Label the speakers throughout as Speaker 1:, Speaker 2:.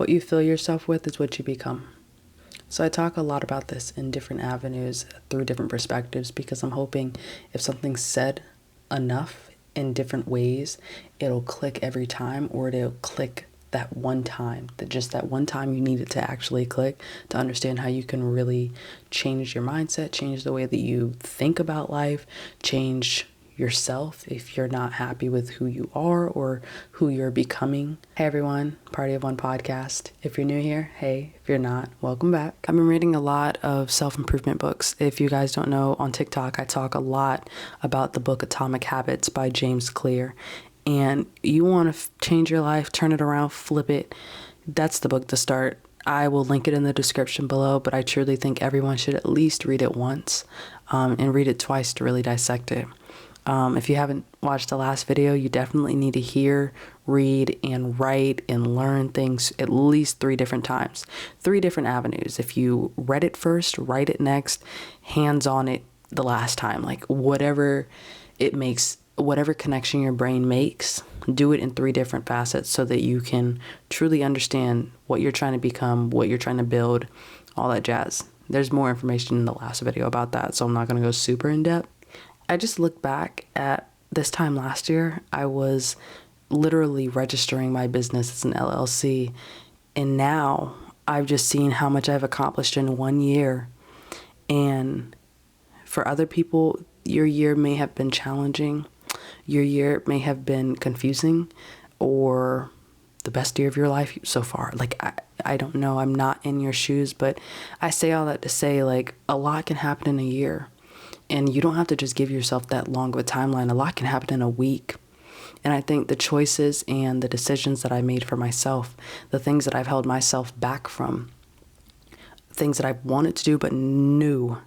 Speaker 1: What you fill yourself with is what you become. So I talk a lot about this in different avenues through different perspectives because I'm hoping if something's said enough in different ways, it'll click every time, or it'll click that one time, that one time you need it to actually click to understand how you can really change your mindset, change the way that you think about life, change yourself if you're not happy with who you are or who you're becoming. Hey everyone, Party of One podcast. If you're new here, hey. If you're not, welcome back. I've been reading a lot of self-improvement books. If you guys don't know, on TikTok I talk a lot about the book Atomic Habits by James Clear. And you want to change your life, turn it around, flip it, that's the book to start. I will link it in the description below, but I truly think everyone should at least read it once and read it twice to really dissect it. If you haven't watched the last video, you definitely need to hear, read, and write and learn things at least 3 different times. 3 different avenues. If you read it first, write it next, hands on it the last time. Like whatever it makes, whatever connection your brain makes, do it in 3 different facets so that you can truly understand what you're trying to become, what you're trying to build, all that jazz. There's more information in the last video about that, so I'm not going to go super in depth. I just look back at this time last year. I was literally registering my business as an LLC, and now I've just seen how much I've accomplished in 1 year. And for other people, your year may have been challenging. Your year may have been confusing or the best year of your life so far. Like, I don't know. I'm not in your shoes, but I say all that to say, like, a lot can happen in a year. And you don't have to just give yourself that long of a timeline. A lot can happen in a week. And I think the choices and the decisions that I made for myself, the things that I've held myself back from, things that I wanted to do but knew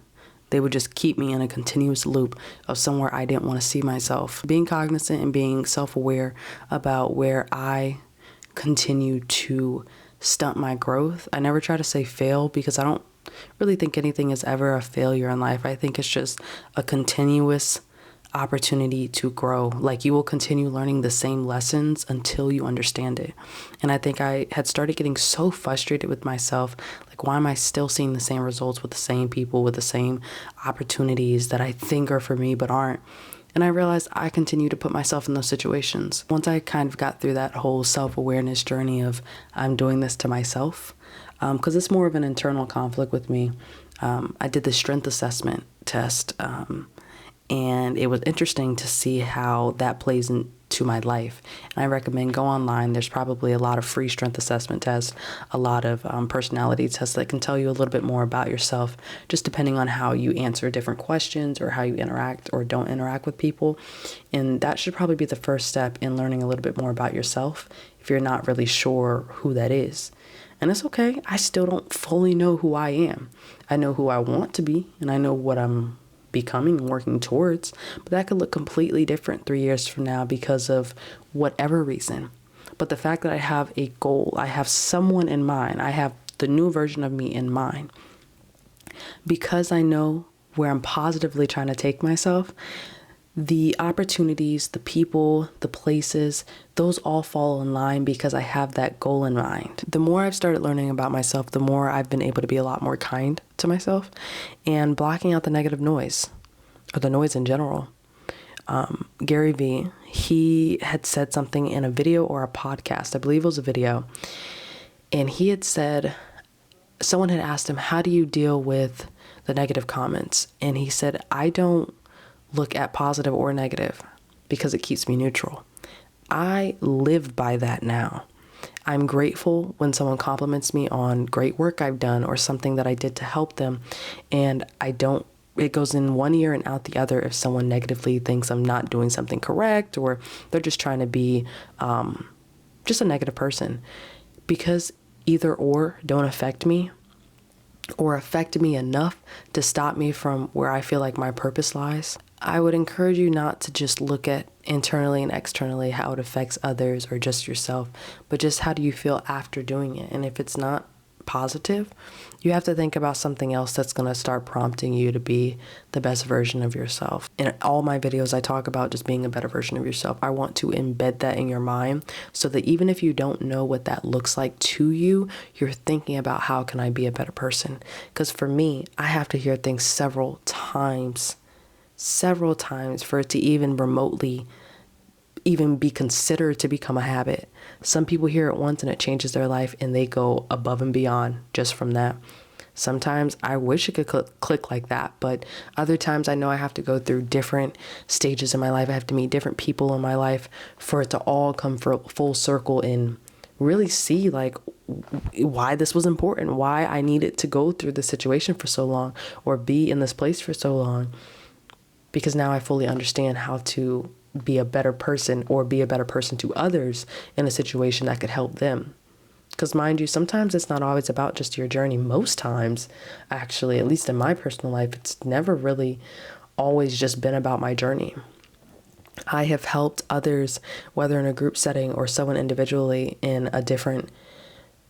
Speaker 1: they would just keep me in a continuous loop of somewhere I didn't want to see myself. Being cognizant and being self-aware about where I continue to stunt my growth. I never try to say fail because I don't really think anything is ever a failure in life. I think it's just a continuous opportunity to grow. Like, you will continue learning the same lessons until you understand it. And I think I had started getting so frustrated with myself. Like, why am I still seeing the same results with the same people, with the same opportunities that I think are for me but aren't? And I realized I continue to put myself in those situations. Once I kind of got through that whole self-awareness journey of I'm doing this to myself, because it's more of an internal conflict with me. I did the strength assessment test, and it was interesting to see how that plays into my life. And I recommend go online. There's probably a lot of free strength assessment tests, a lot of personality tests that can tell you a little bit more about yourself, just depending on how you answer different questions or how you interact or don't interact with people. And that should probably be the first step in learning a little bit more about yourself if you're not really sure who that is. And it's okay. I still don't fully know who I am. I know who I want to be, and I know what I'm becoming and working towards, but that could look completely different 3 years from now because of whatever reason. But the fact that I have a goal, I have someone in mind, I have the new version of me in mind, because I know where I'm positively trying to take myself, the opportunities, the people, the places, those all fall in line because I have that goal in mind. The more I've started learning about myself, the more I've been able to be a lot more kind to myself and blocking out the negative noise, or the noise in general. Gary Vee, he had said something in a video or a podcast, I believe it was a video, and he had said, someone had asked him, how do you deal with the negative comments? And he said, I don't look at positive or negative because it keeps me neutral. I live by that now. I'm grateful when someone compliments me on great work I've done or something that I did to help them, and it goes in one ear and out the other if someone negatively thinks I'm not doing something correct or they're just trying to be just a negative person, because either or don't affect me or affect me enough to stop me from where I feel like my purpose lies. I would encourage you not to just look at internally and externally how it affects others or just yourself, but just how do you feel after doing it. And if it's not positive, you have to think about something else that's going to start prompting you to be the best version of yourself. In all my videos, I talk about just being a better version of yourself. I want to embed that in your mind so that even if you don't know what that looks like to you, you're thinking about how can I be a better person? Because for me, I have to hear things several times for it to even remotely even be considered to become a habit. Some people hear it once and it changes their life and they go above and beyond just from that. Sometimes I wish it could click like that, but other times I know I have to go through different stages in my life. I have to meet different people in my life for it to all come full circle and really see like why this was important, why I needed to go through this situation for so long or be in this place for so long. Because now I fully understand how to be a better person or be a better person to others in a situation that could help them. Because mind you, sometimes it's not always about just your journey. Most times, actually, at least in my personal life, it's never really always just been about my journey. I have helped others, whether in a group setting or someone individually in a different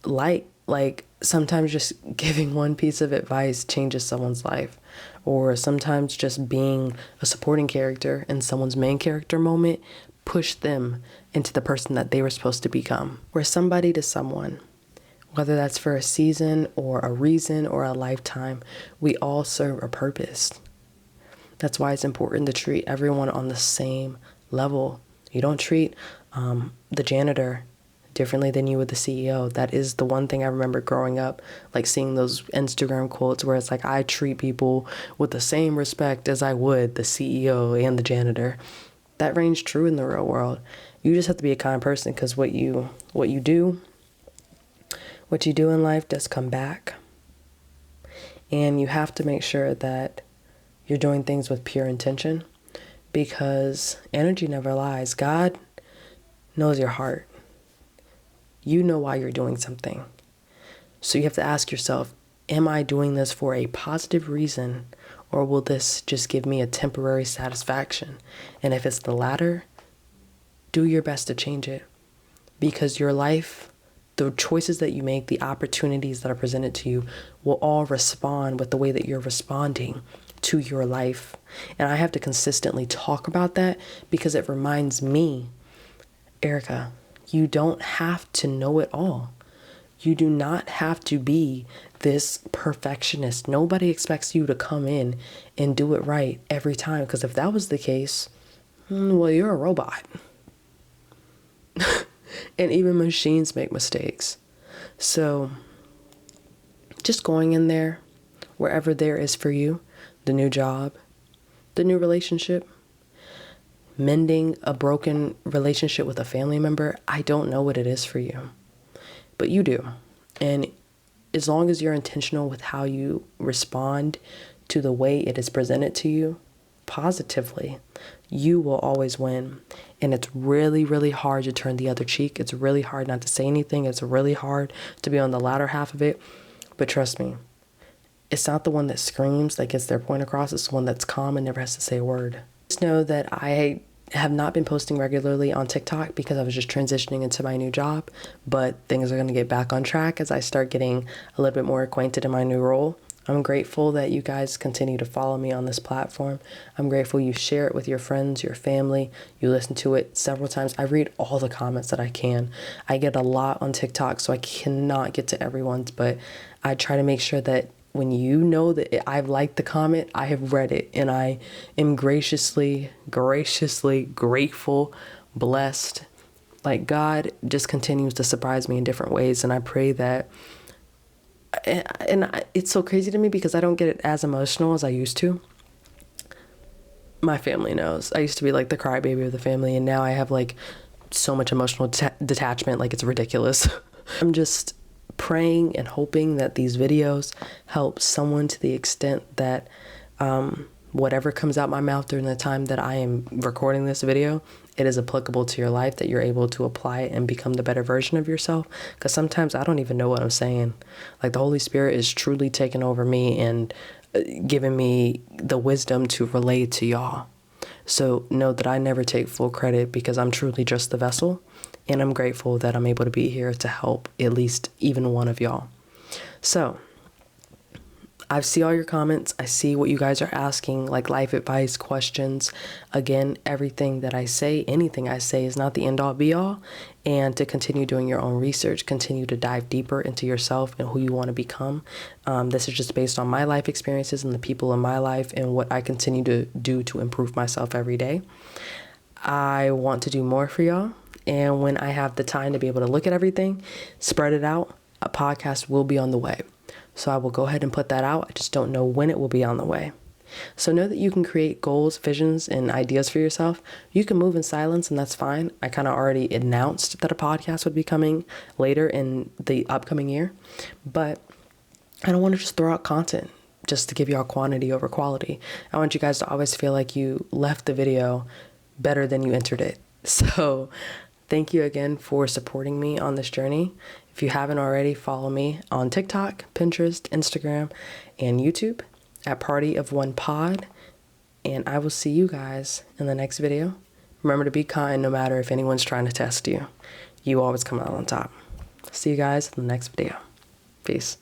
Speaker 1: light. Like sometimes just giving one piece of advice changes someone's life, or sometimes just being a supporting character in someone's main character moment push them into the person that they were supposed to become. We're somebody to someone, whether that's for a season or a reason or a lifetime. We all serve a purpose. That's why it's important to treat everyone on the same level. You don't treat the janitor differently than you would the CEO. That is the one thing I remember growing up, like seeing those Instagram quotes where it's like, I treat people with the same respect as I would the CEO and the janitor. That reigns true in the real world. You just have to be a kind person, because what you do in life does come back. And you have to make sure that you're doing things with pure intention, because energy never lies. God knows your heart. You know why you're doing something. So you have to ask yourself, am I doing this for a positive reason, or will this just give me a temporary satisfaction? And if it's the latter, do your best to change it, because your life, the choices that you make, the opportunities that are presented to you will all respond with the way that you're responding to your life. And I have to consistently talk about that because it reminds me, Erica, you don't have to know it all. You do not have to be this perfectionist. Nobody expects you to come in and do it right every time, because if that was the case, well, you're a robot. And even machines make mistakes. So just going in there, wherever there is for you, the new job, the new relationship, mending a broken relationship with a family member, I don't know what it is for you, but you do. And as long as you're intentional with how you respond to the way it is presented to you positively, you will always win. And it's really, really hard to turn the other cheek. It's really hard not to say anything. It's really hard to be on the latter half of it. But trust me, it's not the one that screams that gets their point across. It's the one that's calm and never has to say a word. Just know that I have not been posting regularly on TikTok because I was just transitioning into my new job, but things are going to get back on track as I start getting a little bit more acquainted in my new role. I'm grateful that you guys continue to follow me on this platform. I'm grateful you share it with your friends, your family. You listen to it several times. I read all the comments that I can. I get a lot on TikTok, so I cannot get to everyone's, but I try to make sure that when you know that I've liked the comment, I have read it, and I am graciously grateful, blessed. Like, God just continues to surprise me in different ways, and I pray that, and it's so crazy to me because I don't get it as emotional as I used to. My family knows. I used to be like the crybaby of the family, and now I have like so much emotional detachment, like it's ridiculous. I'm just praying and hoping that these videos help someone to the extent that whatever comes out my mouth during the time that I am recording this video, it is applicable to your life, that you're able to apply it and become the better version of yourself. Because sometimes I don't even know what I'm saying. Like, the Holy Spirit is truly taking over me and giving me the wisdom to relate to y'all. So know that I never take full credit, because I'm truly just the vessel. And I'm grateful that I'm able to be here to help at least even one of y'all. So I see all your comments. I see what you guys are asking, like life advice, questions. Again, everything that I say, anything I say is not the end all be all. And to continue doing your own research, continue to dive deeper into yourself and who you want to become. This is just based on my life experiences and the people in my life and what I continue to do to improve myself every day. I want to do more for y'all. And when I have the time to be able to look at everything, spread it out, a podcast will be on the way. So I will go ahead and put that out. I just don't know when it will be on the way. So know that you can create goals, visions, and ideas for yourself. You can move in silence, and that's fine. I kind of already announced that a podcast would be coming later in the upcoming year. But I don't want to just throw out content just to give y'all quantity over quality. I want you guys to always feel like you left the video better than you entered it. So thank you again for supporting me on this journey. If you haven't already, follow me on TikTok, Pinterest, Instagram, and YouTube at Party of One Pod. And I will see you guys in the next video. Remember to be kind no matter if anyone's trying to test you. You always come out on top. See you guys in the next video. Peace.